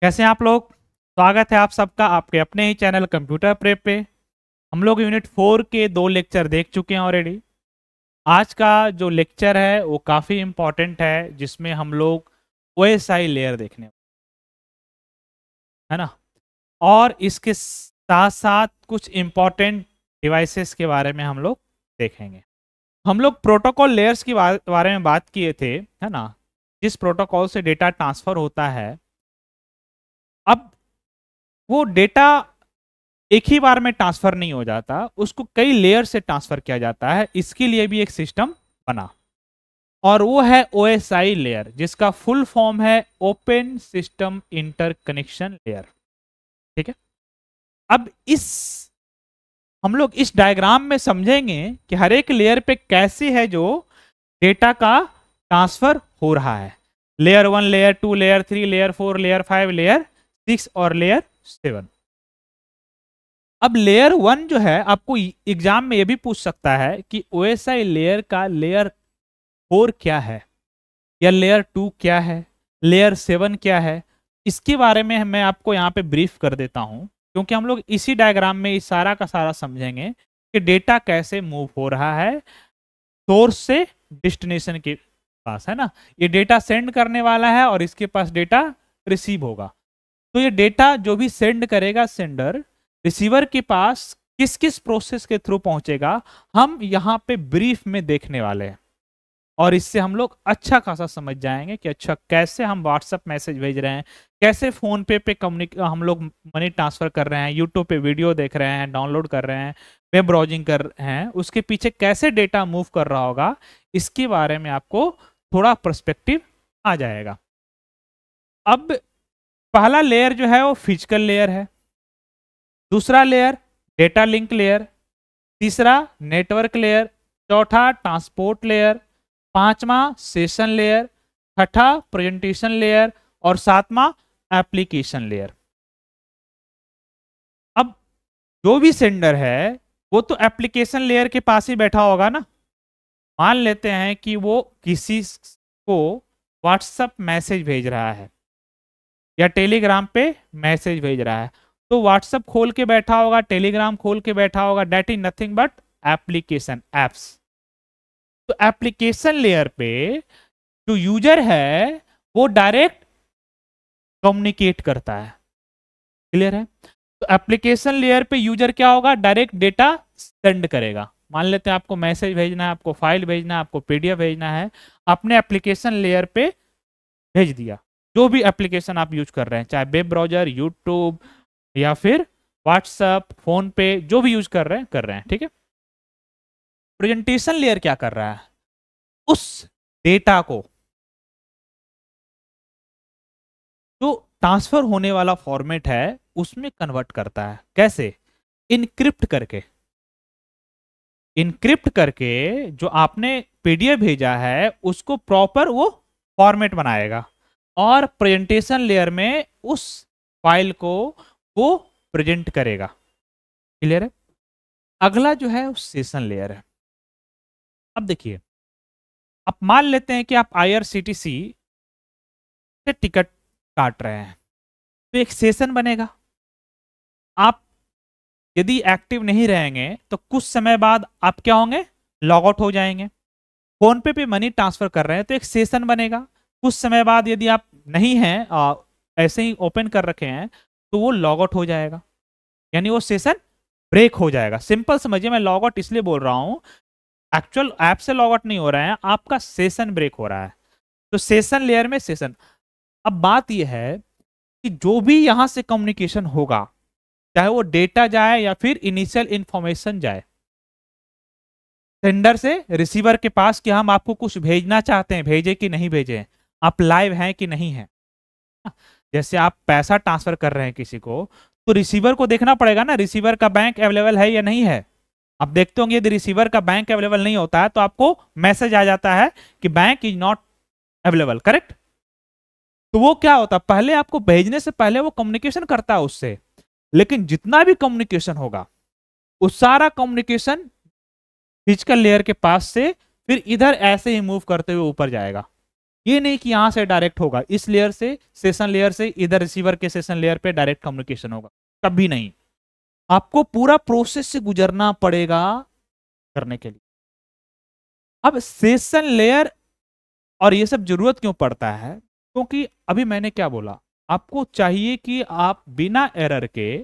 कैसे हैं आप लोग। स्वागत है आप सबका आपके अपने ही चैनल कंप्यूटर प्रेप पे। हम लोग यूनिट 4 के 2 लेक्चर देख चुके हैं ऑलरेडी। आज का जो लेक्चर है वो काफ़ी इम्पॉर्टेंट है, जिसमें हम लोग ओएसआई लेयर देखने है ना, और इसके साथ साथ कुछ इम्पॉर्टेंट डिवाइसेस के बारे में हम लोग देखेंगे। हम लोग प्रोटोकॉल लेयर्स की बारे में बात किए थे, है ना, जिस प्रोटोकॉल से डेटा ट्रांसफर होता है। अब वो डेटा एक ही बार में ट्रांसफर नहीं हो जाता, उसको कई लेयर से ट्रांसफर किया जाता है। इसके लिए भी एक सिस्टम बना, और वो है ओएसआई लेयर, जिसका फुल फॉर्म है ओपन सिस्टम इंटरकनेक्शन लेयर। ठीक है। अब हम लोग इस डायग्राम में समझेंगे कि हर एक लेयर पे कैसे है जो डेटा का ट्रांसफर हो रहा है। Layer 1, layer 2, layer 3, layer 4, layer 5, layer 6 और लेयर 7। अब लेयर 1 जो है, आपको एग्जाम में यह भी पूछ सकता है कि ओएसआई लेयर का लेयर 4 क्या है, या लेयर 2 क्या है, लेयर 7 क्या है। इसके बारे में मैं आपको यहाँ पे ब्रीफ कर देता हूँ, क्योंकि हम लोग इसी डायग्राम में इस सारा का सारा समझेंगे कि डेटा कैसे मूव हो रहा है सोर्स से डेस्टिनेशन के पास, है ना। ये डेटा सेंड करने वाला है और इसके पास डेटा रिसीव होगा। तो ये डेटा जो भी सेंड करेगा सेंडर, रिसीवर के पास किस किस प्रोसेस के थ्रू पहुंचेगा, हम यहाँ पे ब्रीफ में देखने वाले हैं। और इससे हम लोग अच्छा खासा समझ जाएंगे कि अच्छा कैसे हम व्हाट्सएप मैसेज भेज रहे हैं, कैसे फोन पे हम लोग मनी ट्रांसफर कर रहे हैं, यूट्यूब पे वीडियो देख रहे हैं, डाउनलोड कर रहे हैं, वेब ब्राउजिंग कर रहे हैं, उसके पीछे कैसे डेटा मूव कर रहा होगा, इसके बारे में आपको थोड़ा पर्सपेक्टिव आ जाएगा। अब पहला लेयर जो है वो फिजिकल लेयर है, दूसरा लेयर डेटा लिंक लेयर, तीसरा नेटवर्क लेयर, चौथा ट्रांसपोर्ट लेयर, पांचवा सेशन लेयर, छठा प्रेजेंटेशन लेयर और सातवां एप्लीकेशन लेयर। अब जो भी सेंडर है वो तो एप्लीकेशन लेयर के पास ही बैठा होगा ना। मान लेते हैं कि वो किसी को व्हाट्सएप मैसेज भेज रहा है या टेलीग्राम पे मैसेज भेज रहा है, तो व्हाट्सएप खोल के बैठा होगा, टेलीग्राम खोल के बैठा होगा। That is nothing but application, apps. तो एप्लीकेशन लेयर पे जो यूजर है वो डायरेक्ट कम्युनिकेट करता है। क्लियर है। तो एप्लीकेशन लेयर पे यूजर क्या होगा, डायरेक्ट डेटा सेंड करेगा। मान लेते हैं आपको मैसेज भेजना है, आपको फाइल भेजना है, आपको पीडीएफ भेजना है, अपने एप्लीकेशन लेयर पे भेज दिया। जो भी एप्लीकेशन आप यूज कर रहे हैं, चाहे वेब ब्राउजर, यूट्यूब या फिर व्हाट्सएप, फोन पे, जो भी यूज कर रहे हैं। ठीक है। प्रेजेंटेशन लेयर क्या कर रहा है, उस डेटा को जो ट्रांसफर होने वाला फॉर्मेट है उसमें कन्वर्ट करता है। कैसे? इनक्रिप्ट करके। इनक्रिप्ट करके जो आपने पीडीएफ भेजा है उसको प्रॉपर वो फॉर्मेट बनाएगा, और प्रेजेंटेशन लेयर में उस फाइल को वो प्रेजेंट करेगा। क्लियर है। अगला जो है वो सेशन लेयर है। अब देखिए, आप मान लेते हैं कि आप आईआरसीटीसी से टिकट काट रहे हैं, तो एक सेशन बनेगा। आप यदि एक्टिव नहीं रहेंगे तो कुछ समय बाद आप क्या होंगे, लॉग आउट हो जाएंगे। फोन पे मनी ट्रांसफर कर रहे हैं तो एक सेशन बनेगा। कुछ समय बाद यदि आप नहीं हैं, ऐसे ही ओपन कर रखे हैं, तो वो लॉग आउट हो जाएगा, यानी वो सेशन ब्रेक हो जाएगा। सिंपल समझिए, मैं लॉग आउट इसलिए बोल रहा हूं, एक्चुअल ऐप से लॉग आउट नहीं हो रहा है, आपका सेशन ब्रेक हो रहा है। तो सेशन लेयर में सेशन। अब बात यह है कि जो भी यहां से कम्युनिकेशन होगा, चाहे वो डेटा जाए या फिर इनिशियल इंफॉर्मेशन जाए सेंडर से रिसीवर के पास, कि हम आपको कुछ भेजना चाहते हैं, भेजे कि नहीं भेजे, आप लाइव हैं कि नहीं है। जैसे आप पैसा ट्रांसफर कर रहे हैं किसी को, तो रिसीवर को देखना पड़ेगा ना, रिसीवर का बैंक अवेलेबल है या नहीं है। आप देखते होंगे यदि रिसीवर का बैंक अवेलेबल नहीं होता है तो आपको मैसेज आ जाता है कि bank is not available, correct. तो वो क्या होता है, पहले आपको भेजने से पहले वो कम्युनिकेशन करता है उससे, लेकिन जितना भी कम्युनिकेशन होगा उस सारा कम्युनिकेशन फिजिकल लेयर के पास से फिर इधर ऐसे ही मूव करते हुए ऊपर जाएगा। ये नहीं कि यहां से डायरेक्ट होगा, इस लेयर से, सेशन लेयर से इधर रिसीवर के सेशन लेयर पे डायरेक्ट कम्युनिकेशन होगा, कभी नहीं। आपको पूरा प्रोसेस से गुजरना पड़ेगा करने के लिए। अब सेशन लेयर और ये सब जरूरत क्यों पड़ता है? क्योंकि अभी मैंने क्या बोला, आपको चाहिए कि आप बिना एरर के,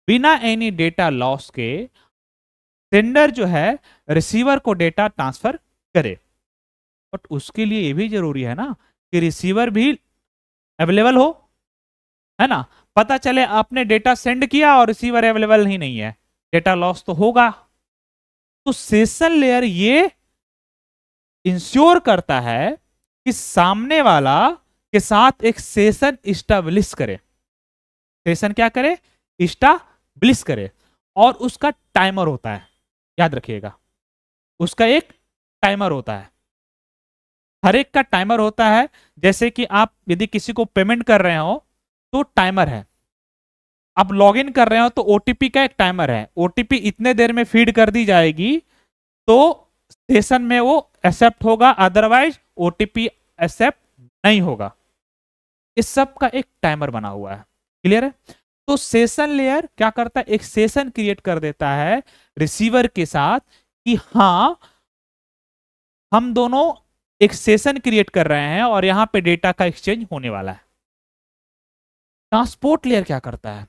बिना एनी डेटा लॉस के, सेंडर जो है रिसीवर को डेटा ट्रांसफर करे। बट उसके लिए ये भी जरूरी है ना कि रिसीवर भी अवेलेबल हो, है ना। पता चले आपने डेटा सेंड किया और रिसीवर अवेलेबल ही नहीं है, डेटा लॉस तो होगा। तो सेशन लेयर ये इंश्योर करता है कि सामने वाला के साथ एक सेशन इस्टेब्लिश करे। सेशन क्या करे? इस्टेब्लिश करे। और उसका टाइमर होता है, याद रखिएगा, उसका एक टाइमर होता है, हर एक का टाइमर होता है। जैसे कि आप यदि किसी को पेमेंट कर रहे हो तो टाइमर है, आप लॉगिन कर रहे हो तो ओटीपी का एक टाइमर है, ओटीपी इतने देर में फीड कर दी जाएगी तो सेशन में वो एक्सेप्ट होगा, अदरवाइज ओटीपी एक्सेप्ट नहीं होगा। इस सब का एक टाइमर बना हुआ है, क्लियर है। तो सेशन लेयर क्या करता है? एक सेशन क्रिएट कर देता है रिसीवर के साथ कि हाँ हम दोनों एक सेशन क्रिएट कर रहे हैं और यहां पे डेटा का एक्सचेंज होने वाला है। ट्रांसपोर्ट लेयर क्या करता है?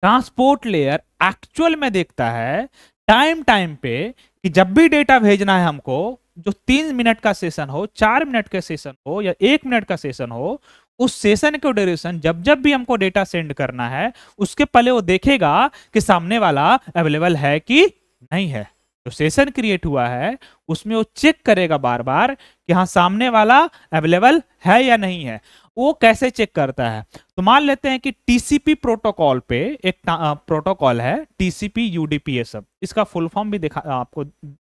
ट्रांसपोर्ट लेयर एक्चुअल में देखता है टाइम टाइम पे कि जब भी डेटा भेजना है हमको, जो 3 मिनट का सेशन हो, 4 मिनट का सेशन हो या 1 मिनट का सेशन हो, उस सेशन के ड्यूरेशन जब जब भी हमको डेटा सेंड करना है उसके पहले वो देखेगा कि सामने वाला अवेलेबल है कि नहीं है। जो सेशन क्रिएट हुआ है उसमें वो चेक करेगा बार बार कि हाँ सामने वाला अवेलेबल है या नहीं है। वो कैसे चेक करता है? तो मान लेते हैं कि टीसीपी प्रोटोकॉल पे एक प्रोटोकॉल है टीसीपी यूडीपी, ये सब इसका फुल फॉर्म भी दिखा, आपको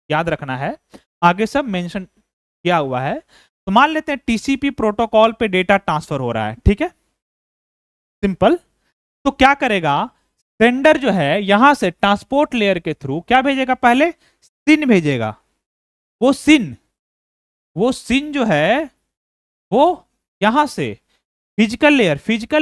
याद रखना है, आगे सब मेंशन किया हुआ है। तो मान लेते हैं टीसीपी प्रोटोकॉल पे डेटा ट्रांसफर हो रहा है, ठीक है, सिंपल। तो क्या करेगा? सेंडर जो है यहां से ट्रांसपोर्ट लेयर के थ्रू क्या भेजेगा? पहले सिन भेजेगा। वो सिन जो है वो यहां से फिजिकल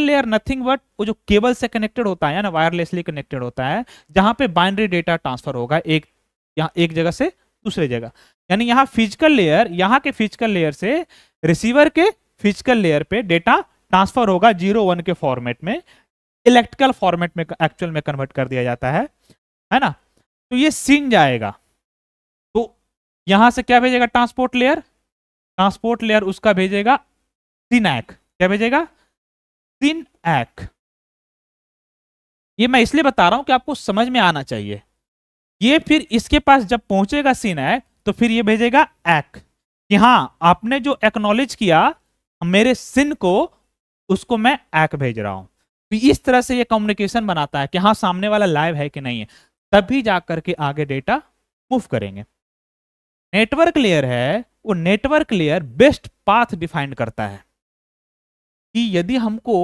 लेयर नथिंग बट वो जो केबल से कनेक्टेड होता है ना, वायरलेसली कनेक्टेड होता है, जहां पे बाइनरी डेटा ट्रांसफर होगा एक जगह से दूसरे जगह। यानी यहाँ फिजिकल लेयर, यहाँ के फिजिकल लेयर से रिसीवर के फिजिकल लेयर पे डेटा ट्रांसफर होगा 0-1 के फॉर्मेट में, इलेक्ट्रिकल फॉर्मेट में एक्चुअल में कन्वर्ट कर दिया जाता है ना। तो ये सिन जाएगा, तो यहां से क्या भेजेगा? ट्रांसपोर्ट लेयर उसका भेजेगा सिनैक। क्या भेजेगा? सिनैक। ये मैं इसलिए बता रहा हूं कि आपको समझ में आना चाहिए। ये फिर इसके पास जब पहुंचेगा सिनैक तो फिर ये भेजेगा ऐक कि हाँ आपने जो एक्नॉलेज किया मेरे सिन को, उसको मैं ऐक भेज रहा हूं। तो इस तरह से ये कम्युनिकेशन बनाता है कि हाँ सामने वाला लाइव है कि नहीं है, तभी जाकर के आगे डेटा मूव करेंगे। नेटवर्क लेयर है, वो network layer best path define करता है कि यदि हमको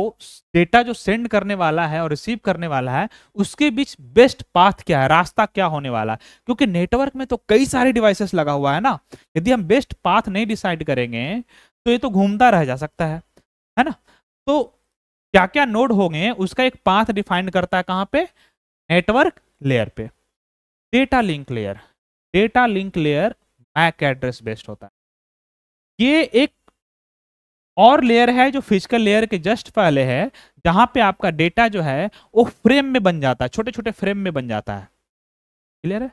डेटा जो सेंड करने वाला है और रिसीव करने वाला है उसके बीच बेस्ट पाथ क्या है, रास्ता क्या होने वाला है। क्योंकि नेटवर्क में तो कई सारे डिवाइसेस लगा हुआ है ना, यदि हम बेस्ट पाथ नहीं डिसाइड करेंगे तो ये तो घूमता रह जा सकता है ना। तो क्या क्या नोड होंगे उसका एक पाथ डिफाइन करता है कहां पे? नेटवर्क लेयर पे। Data link layer MAC address based होता है। ये एक और लेयर है जो फिजिकल लेयर के जस्ट पहले है, जहां पे आपका डेटा जो है वो फ्रेम में बन जाता है, छोटे छोटे फ्रेम में बन जाता है, क्लियर है।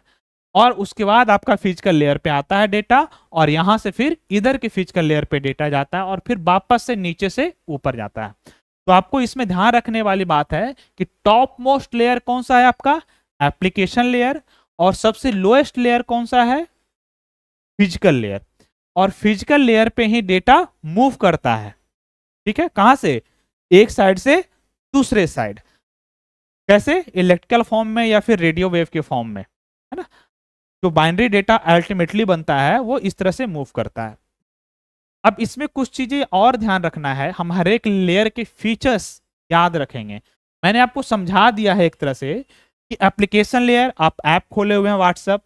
और उसके बाद आपका फिजिकल लेयर पे आता है डेटा, और यहां से फिर इधर के फिजिकल लेयर पे डेटा जाता है और फिर वापस से नीचे से ऊपर जाता है। तो आपको इसमें ध्यान रखने वाली बात है कि टॉप मोस्ट लेयर कौन सा है आपका? Application layer. और सबसे लोएस्ट लेयर कौन सा है? Physical layer. और फिजिकल लेयर पे ही डेटा मूव करता है, ठीक है। कहां से? एक साइड से दूसरे साइड। कैसे? इलेक्ट्रिकल फॉर्म में या फिर रेडियो वेव के फॉर्म में, है ना। जो बाइनरी डेटा अल्टीमेटली बनता है वो इस तरह से मूव करता है। अब इसमें कुछ चीजें और ध्यान रखना है, हम हर एक लेयर के फीचर्स याद रखेंगे। मैंने आपको समझा दिया है एक तरह से कि एप्लीकेशन लेयर, आप ऐप खोले हुए हैं, व्हाट्सएप,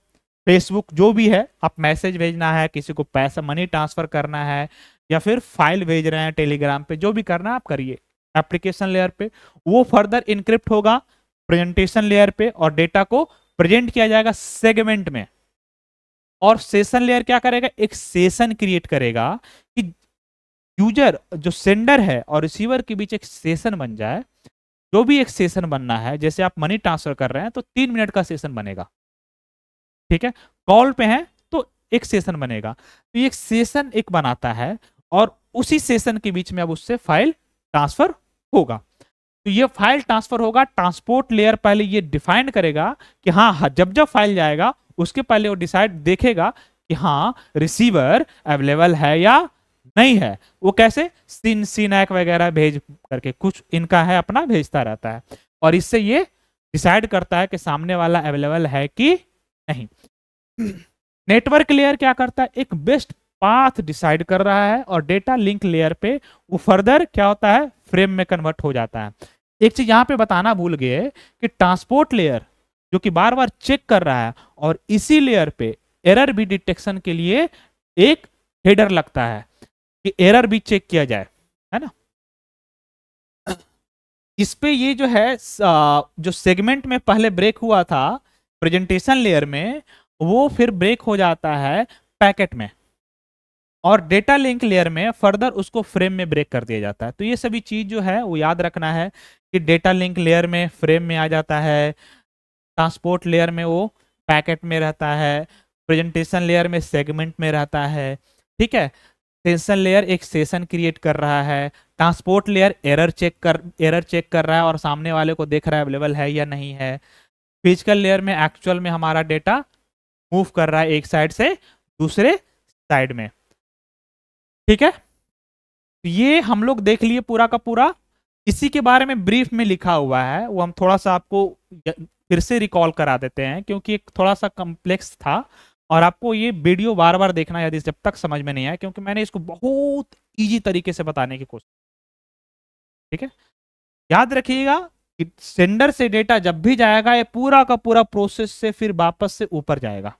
फेसबुक, जो भी है, आप मैसेज भेजना है, किसी को पैसा मनी ट्रांसफर करना है या फिर फाइल भेज रहे हैं टेलीग्राम पे, जो भी करना आप करिए एप्लीकेशन लेयर पे, वो फर्दर इनक्रिप्ट होगा प्रेजेंटेशन लेयर पे और डेटा को प्रेजेंट किया जाएगा सेगमेंट में। और सेशन लेयर क्या करेगा, एक सेशन क्रिएट करेगा कि यूजर जो सेंडर है और रिसीवर के बीच एक सेशन बन जाए। जो भी एक सेशन बनना है, जैसे आप मनी ट्रांसफर कर रहे हैं तो 3 मिनट का सेशन बनेगा, ठीक है। कॉल पे है तो एक सेशन बनेगा, तो एक सेशन एक बनाता है और उसी सेशन के बीच में अब उससे फाइल ट्रांसफर होगा। तो ये फाइल ट्रांसफर होगा, ट्रांसपोर्ट लेयर पहले ये डिफाइन करेगा कि हाँ जब जब फाइल जाएगा उसके पहले वो डिसाइड देखेगा कि हाँ रिसीवर अवेलेबल है या नहीं है। वो कैसे, सीनैक वगैरह भेज करके कुछ इनका है अपना भेजता रहता है, और इससे ये डिसाइड करता है कि सामने वाला अवेलेबल है कि नहीं। नेटवर्क लेयर क्या करता है, एक बेस्ट पाथ डिसाइड कर रहा है, और डेटा लिंक लेयर पे वो फर्दर क्या होता है, फ्रेम में कन्वर्ट हो जाता है। एक चीज यहां पे बताना भूल गए कि ट्रांसपोर्ट लेयर जो कि बार बार चेक कर रहा है, और इसी लेयर पे एरर भी डिटेक्शन के लिए एक हेडर लगता है कि एरर भी चेक किया जाए, है ना। इस पे ये जो है जो सेगमेंट में पहले ब्रेक हुआ था प्रेजेंटेशन लेयर में, वो फिर ब्रेक हो जाता है पैकेट में, और डेटा लिंक लेयर में फर्दर उसको फ्रेम में ब्रेक कर दिया जाता है। तो ये सभी चीज जो है वो याद रखना है कि डेटा लिंक लेयर में फ्रेम में आ जाता है, ट्रांसपोर्ट लेयर में वो पैकेट में रहता है, प्रेजेंटेशन लेयर में सेगमेंट में रहता है, ठीक है। सेशन लेयर एक सेशन क्रिएट कर रहा है, ट्रांसपोर्ट लेयर एरर चेक कर रहा है और सामने वाले को देख रहा है अवेलेबल है या नहीं है। फिजिकल लेयर में एक्चुअल में हमारा डेटा मूव कर रहा है एक साइड से दूसरे साइड में, ठीक है। ये हम लोग देख लिए पूरा का पूरा। इसी के बारे में ब्रीफ में लिखा हुआ है, वो हम थोड़ा सा आपको फिर से रिकॉल करा देते हैं, क्योंकि एक थोड़ा सा कॉम्प्लेक्स था और आपको ये वीडियो बार बार देखना है यदि जब तक समझ में नहीं आया, क्योंकि मैंने इसको बहुत इजी तरीके से बताने की कोशिश, ठीक है। याद रखिएगा कि सेंडर से डेटा जब भी जाएगा ये पूरा का पूरा प्रोसेस से फिर वापस से ऊपर जाएगा,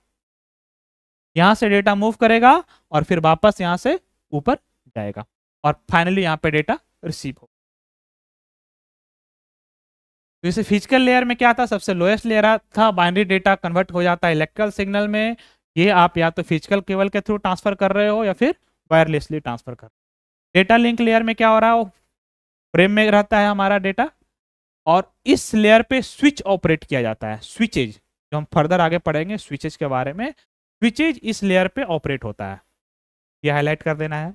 यहां से डेटा मूव करेगा और फिर वापस यहां से ऊपर जाएगा, और फाइनली यहां पे डेटा रिसीव होगा। तो इसे फिजिकल लेयर में क्या था, सबसे लोएस्ट लेयर था, बाइनरी डेटा कन्वर्ट हो जाता है इलेक्ट्रिकल सिग्नल में। ये आप या तो फिजिकल केबल के थ्रू ट्रांसफर कर रहे हो या फिर वायरलेसली ट्रांसफर कर रहे हो। डेटा लिंक लेयर में क्या हो रहा है, वो फ्रेम में रहता है हमारा डेटा, और इस लेयर पे स्विच ऑपरेट किया जाता है। स्विचेज जो हम फर्दर आगे पढ़ेंगे स्विचेज के बारे में, स्विचेज इस लेयर पे ऑपरेट होता है, ये हाईलाइट कर देना है।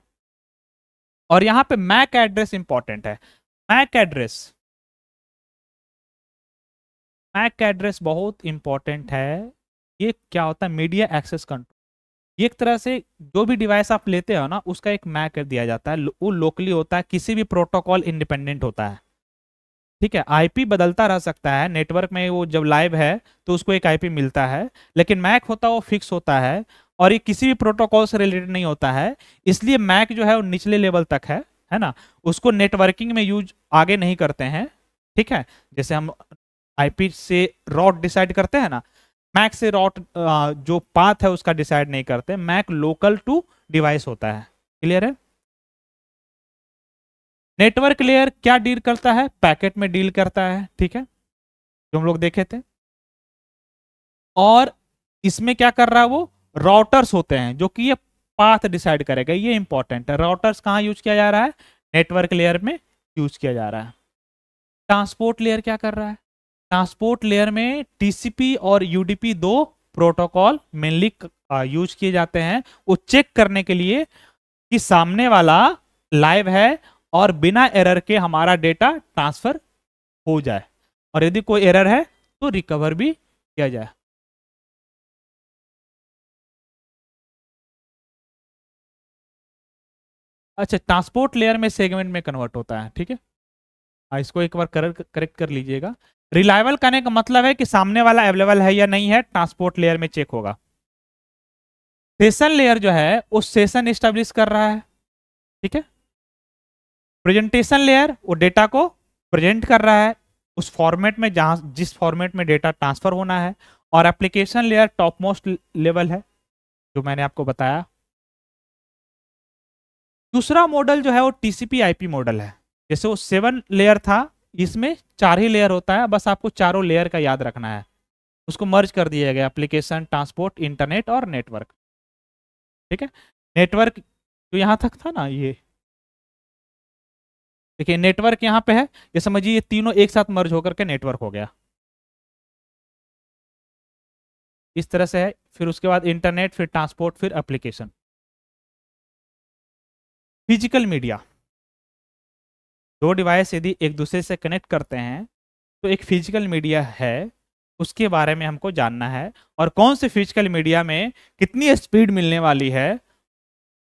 और यहाँ पे मैक एड्रेस इंपॉर्टेंट है। मैक एड्रेस बहुत इंपॉर्टेंट है। ये क्या होता है, मीडिया एक्सेस कंट्रोल। ये एक तरह से जो भी डिवाइस आप लेते हो ना उसका एक मैक दिया जाता है, वो लोकली होता है, किसी भी प्रोटोकॉल इंडिपेंडेंट होता है, ठीक है। आईपी बदलता रह सकता है, नेटवर्क में वो जब लाइव है तो उसको एक आईपी मिलता है, लेकिन मैक होता है वो फिक्स होता है, और ये किसी भी प्रोटोकॉल से रिलेटेड नहीं होता है। इसलिए मैक जो है वो निचले लेवल तक है ना, उसको नेटवर्किंग में यूज आगे नहीं करते हैं, ठीक है। जैसे हम आईपी से रॉट डिसाइड करते हैं ना, मैक से रॉट जो पाथ है उसका डिसाइड नहीं करते, मैक लोकल टू डिवाइस होता है। क्लियर है। नेटवर्क लेयर क्या डील करता है, पैकेट में डील करता है, ठीक है, जो हम लोग देखे थे। और इसमें क्या कर रहा है, वो राउटर्स होते हैं जो कि ये पाथ डिसाइड करेगा। ये इंपॉर्टेंट है, राउटर्स कहाँ यूज किया जा रहा है, नेटवर्क लेयर में यूज किया जा रहा है। ट्रांसपोर्ट लेयर क्या कर रहा है, ट्रांसपोर्ट लेयर में टीसीपी और यूडीपी दो प्रोटोकॉल मेनली यूज किए जाते हैं, वो चेक करने के लिए कि सामने वाला लाइव है और बिना एरर के हमारा डेटा ट्रांसफर हो जाए, और यदि कोई एरर है तो रिकवर भी किया जाए। अच्छा, ट्रांसपोर्ट लेयर में सेगमेंट में कन्वर्ट होता है, ठीक है। इसको एक बार करेक्ट कर लीजिएगा। रिलायबल करने का मतलब है कि सामने वाला अवेलेबल है या नहीं है, ट्रांसपोर्ट लेयर में चेक होगा। सेशन लेयर जो है वो सेशन स्टैब्लिश कर रहा है, ठीक है। प्रेजेंटेशन लेयर वो डेटा को प्रेजेंट कर रहा है उस फॉर्मेट में जहां जिस फॉर्मेट में डेटा ट्रांसफर होना है, और application layer top most level है जो मैंने आपको बताया। दूसरा मॉडल जो है वो टीसीपी आईपी मॉडल है। जैसे वो 7 लेयर था, इसमें 4 ही लेयर होता है, बस आपको चारों लेयर का याद रखना है। उसको मर्ज कर दिया गया, एप्लीकेशन, ट्रांसपोर्ट, इंटरनेट और नेटवर्क। ठीक है, नेटवर्क जो यहाँ तक था ना, ये देखिए नेटवर्क यहाँ पे है, ये समझिए ये तीनों एक साथ मर्ज होकर के नेटवर्क हो गया, इस तरह से है। फिर उसके बाद इंटरनेट, फिर ट्रांसपोर्ट, फिर एप्लीकेशन। फिजिकल मीडिया, दो डिवाइस यदि एक दूसरे से कनेक्ट करते हैं तो एक फिजिकल मीडिया है, उसके बारे में हमको जानना है। और कौन से फिजिकल मीडिया में कितनी स्पीड मिलने वाली है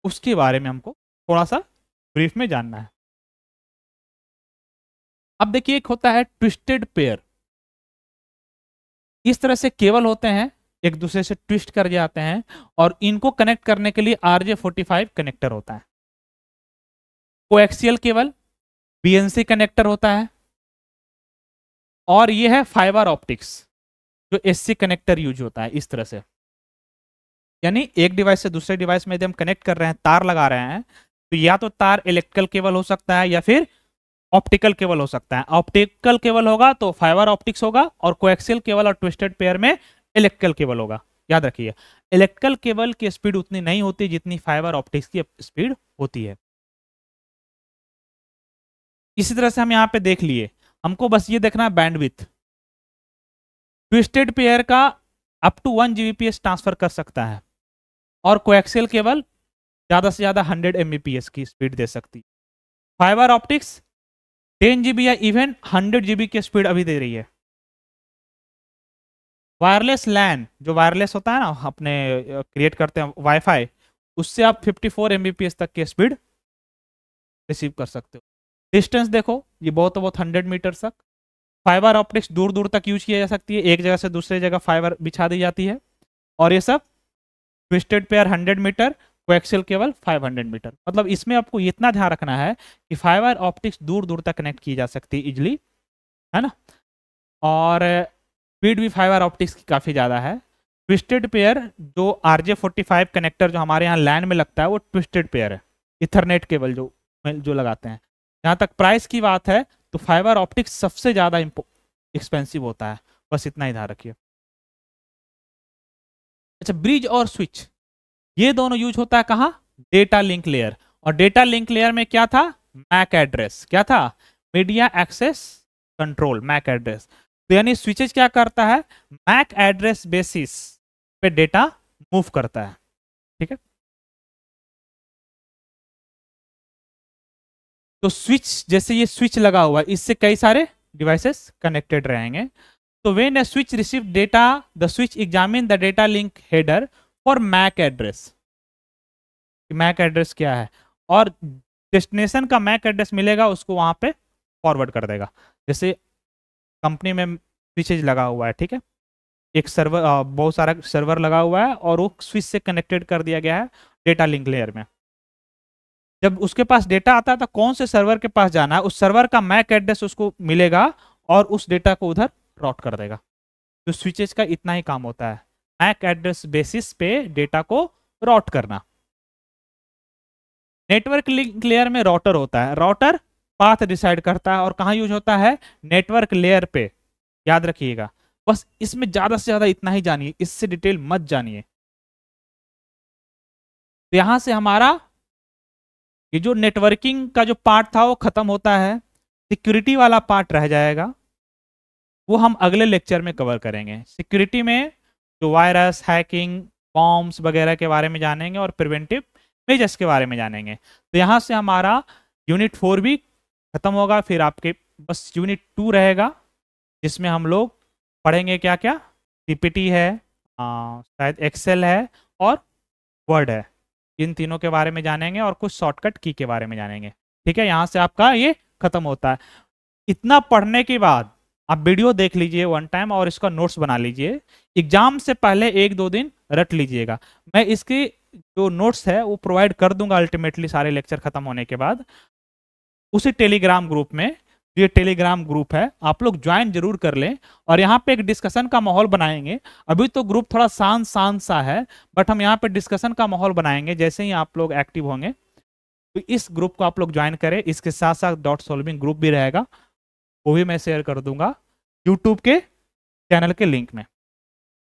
उसके बारे में हमको थोड़ा सा ब्रीफ में जानना है। अब देखिए एक होता है ट्विस्टेड पेयर, इस तरह से केबल होते हैं, एक दूसरे से ट्विस्ट कर जाते हैं और इनको कनेक्ट करने के लिए RJ45 कनेक्टर होता है। कोएक्सियल केबल BNC कनेक्टर होता है, और ये है फाइबर ऑप्टिक्स जो SC कनेक्टर यूज होता है इस तरह से। यानी एक डिवाइस से दूसरे डिवाइस में यदि हम कनेक्ट कर रहे हैं, तार लगा रहे हैं, तो या तो तार इलेक्ट्रिकल केबल हो सकता है या फिर ऑप्टिकल केबल हो सकता है। ऑप्टिकल केबल होगा तो फाइबर ऑप्टिक्स होगा, और कोएक्सियल केबल और ट्विस्टेड पेयर में इलेक्ट्रिकल केबल होगा। याद रखिए, इलेक्ट्रिकल केबल की स्पीड उतनी नहीं होती जितनी फाइबर ऑप्टिक्स की स्पीड होती है। इसी तरह से हम यहाँ पे देख लिए, हमको बस ये देखना है बैंडविड्थ। ट्विस्टेड पेयर का अप टू 1 Gbps ट्रांसफर कर सकता है, और कोएक्सियल केबल ज्यादा से ज्यादा 100 Mbps की स्पीड दे सकती है। फाइबर ऑप्टिक्स 10 GB या इवन 100 GB की स्पीड अभी दे रही है। वायरलेस लैन, जो वायरलेस होता है ना, अपने क्रिएट करते हैं वाईफाई, उससे आप 54 Mbps तक की स्पीड रिसीव कर सकते हो। डिस्टेंस देखो, ये बहुत 100 मीटर तक। फाइबर ऑप्टिक्स दूर दूर तक यूज किया जा सकती है, एक जगह से दूसरे जगह फाइबर बिछा दी जाती है। और ये सब twisted pair 100 metre, coaxial cable 500 metre. मतलब इसमें आपको इतना ध्यान रखना है कि फाइबर ऑप्टिक्स दूर दूर तक कनेक्ट की जा सकती है इजिली, है ना। और स्पीड भी फाइबर ऑप्टिक्स की काफ़ी ज़्यादा है। ट्विस्टेड पेयर जो RJ45 कनेक्टर जो हमारे यहाँ लैन में लगता है वो ट्विस्टेड पेयर है, इथरनेट केबल जो लगाते हैं। जहाँ तक प्राइस की बात है तो फाइबर ऑप्टिक्स सबसे ज़्यादा एक्सपेंसिव होता है, बस इतना ही ध्यान रखिए। अच्छा, ब्रिज और स्विच, ये दोनों यूज होता है कहाँ? Data link layer. और डेटा लिंक लेयर में क्या था? MAC address. क्या था? Media access control, MAC address. तो यानी स्विचेज क्या करता है? मैक एड्रेस बेसिस पे डेटा मूव करता है। ठीक है, तो स्विच, जैसे ये स्विच लगा हुआ है, इससे कई सारे डिवाइसेस कनेक्टेड रहेंगे। तो when a switch receive data, the switch examine the data link header for MAC address. MAC address क्या है, और डेस्टिनेशन का मैक एड्रेस मिलेगा उसको वहां पे फॉरवर्ड कर देगा। जैसे कंपनी में स्विचेज लगा हुआ है, ठीक है, एक सर्वर, बहुत सारा सर्वर लगा हुआ है और वो स्विच से कनेक्टेड कर दिया गया है डेटा लिंक लेयर में। जब उसके पास डेटा आता है तो कौन से सर्वर के पास जाना है, उस सर्वर का मैक एड्रेस उसको मिलेगा और उस डेटा को उधर राउट कर देगा। तो स्विचेज का इतना ही काम होता है, मैक एड्रेस बेसिस पे डेटा को राउट करना। नेटवर्क लिंक लेयर में राउटर होता है, राउटर पाथ डिसाइड करता है, और कहाँ यूज होता है? नेटवर्क लेयर पे। याद रखिएगा, बस इसमें ज्यादा से ज्यादा इतना ही जानिए, इससे डिटेल मत जानिए। तो यहां से हमारा ये जो नेटवर्किंग का जो पार्ट था वो खत्म होता है। सिक्योरिटी वाला पार्ट रह जाएगा, वो हम अगले लेक्चर में कवर करेंगे। सिक्योरिटी में जो वायरस, हैकिंग, बॉम्ब्स वगैरह के बारे में जानेंगे और प्रिवेंटिव मेजर्स के बारे में जानेंगे। तो यहाँ से हमारा यूनिट 4 भी खत्म होगा, फिर आपके बस यूनिट 2 रहेगा, जिसमें हम लोग पढ़ेंगे क्या क्या? PPT है, शायद एक्सेल है और वर्ड है। इन तीनों के बारे में जानेंगे और कुछ शॉर्टकट की के बारे में जानेंगे। ठीक है, यहाँ से आपका ये खत्म होता है। इतना पढ़ने के बाद आप वीडियो देख लीजिए 1 टाइम और इसका नोट्स बना लीजिए। एग्जाम से पहले 1-2 दिन रट लीजिएगा। मैं इसकी जो नोट्स है वो प्रोवाइड कर दूंगा अल्टीमेटली सारे लेक्चर खत्म होने के बाद, उसी टेलीग्राम ग्रुप में। ये टेलीग्राम ग्रुप है, आप लोग ज्वाइन जरूर कर लें, और यहाँ पे एक डिस्कशन का माहौल बनाएंगे। अभी तो ग्रुप थोड़ा शांत सा है, बट हम यहाँ पे डिस्कशन का माहौल बनाएंगे जैसे ही आप लोग एक्टिव होंगे। तो इस ग्रुप को आप लोग ज्वाइन करें। इसके साथ साथ डॉट सॉल्विंग ग्रुप भी रहेगा, वो भी मैं शेयर कर दूंगा यूट्यूब के चैनल के लिंक में।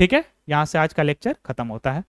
ठीक है, यहाँ से आज का लेक्चर खत्म होता है।